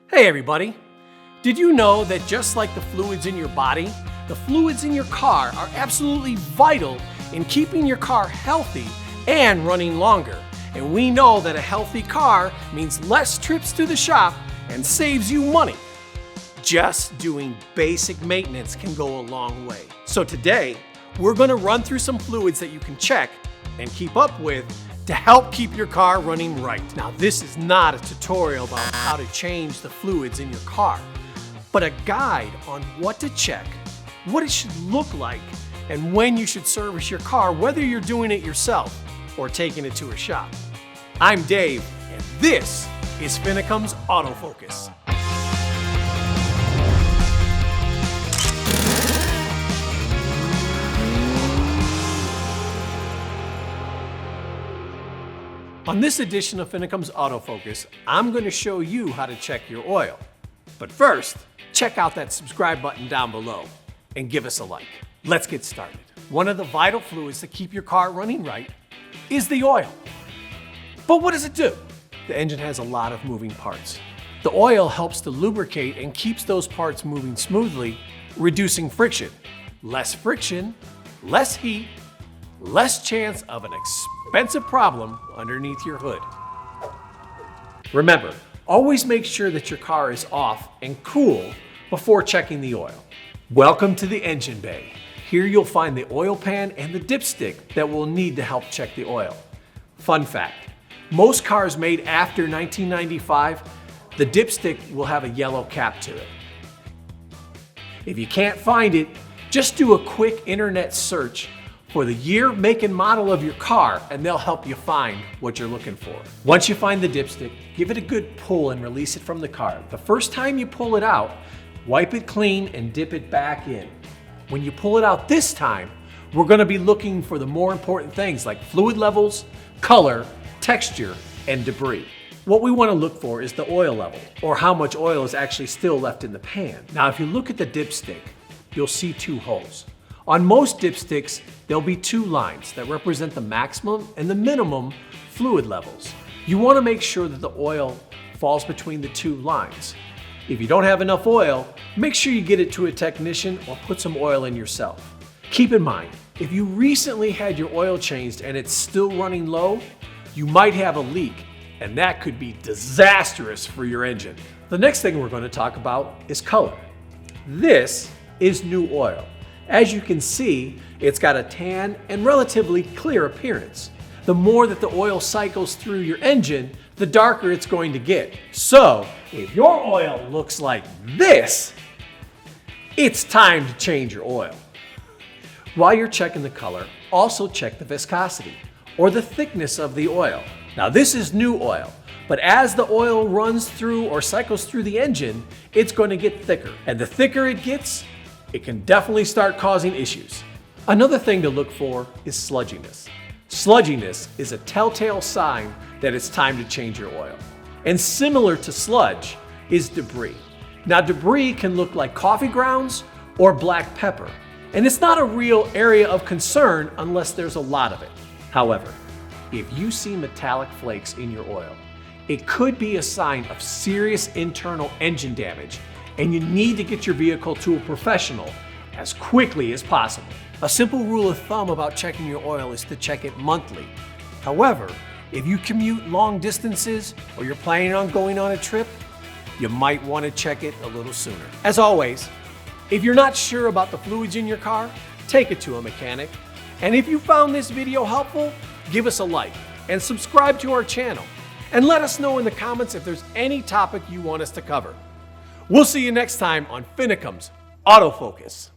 Hey everybody! Did you know that just like the fluids in your body, the fluids in your car are absolutely vital in keeping your car healthy and running longer? And we know that a healthy car means less trips to the shop and saves you money. Just doing basic maintenance can go a long way. So today, we're going to run through some fluids that you can check and keep up with to help keep your car running right. Now, this is not a tutorial about how to change the fluids in your car, but a guide on what to check, what it should look like, and when you should service your car, whether you're doing it yourself or taking it to a shop. I'm Dave, and this is Finnicum's Autofocus. On this edition of Finnicum's Autofocus, I'm going to show you how to check your oil. But first, check out that subscribe button down below and give us a like. Let's get started. One of the vital fluids to keep your car running right is the oil. But what does it do? The engine has a lot of moving parts. The oil helps to lubricate and keeps those parts moving smoothly, reducing friction. Less friction, less heat, less chance of an expensive problem underneath your hood. Remember, always make sure that your car is off and cool before checking the oil. Welcome to the engine bay. Here you'll find the oil pan and the dipstick that we'll need to help check the oil. Fun fact, most cars made after 1995, the dipstick will have a yellow cap to it. If you can't find it, just do a quick internet search for the year, make, and model of your car, and they'll help you find what you're looking for. Once you find the dipstick, give it a good pull and release it from the car. The first time you pull it out, wipe it clean and dip it back in. When you pull it out this time, we're going to be looking for the more important things like fluid levels, color, texture, and debris. What we want to look for is the oil level, or how much oil is actually still left in the pan. Now, if you look at the dipstick, you'll see two holes. On most dipsticks, there'll be two lines that represent the maximum and the minimum fluid levels. You want to make sure that the oil falls between the two lines. If you don't have enough oil, make sure you get it to a technician or put some oil in yourself. Keep in mind, if you recently had your oil changed and it's still running low, you might have a leak, and that could be disastrous for your engine. The next thing we're going to talk about is color. This is new oil. As you can see, it's got a tan and relatively clear appearance. The more that the oil cycles through your engine, the darker it's going to get. So, if your oil looks like this, it's time to change your oil. While you're checking the color, also check the viscosity, or the thickness of the oil. Now, this is new oil, but as the oil runs through or cycles through the engine, it's going to get thicker. And the thicker it gets, it can definitely start causing issues. Another thing to look for is sludginess. Sludginess is a telltale sign that it's time to change your oil. And similar to sludge is debris. Now, debris can look like coffee grounds or black pepper, and it's not a real area of concern unless there's a lot of it. However, if you see metallic flakes in your oil, it could be a sign of serious internal engine damage, and you need to get your vehicle to a professional as quickly as possible. A simple rule of thumb about checking your oil is to check it monthly. However, if you commute long distances or you're planning on going on a trip, you might want to check it a little sooner. As always, if you're not sure about the fluids in your car, take it to a mechanic. And if you found this video helpful, give us a like and subscribe to our channel. And let us know in the comments if there's any topic you want us to cover. We'll see you next time on Finnicum's Autofocus.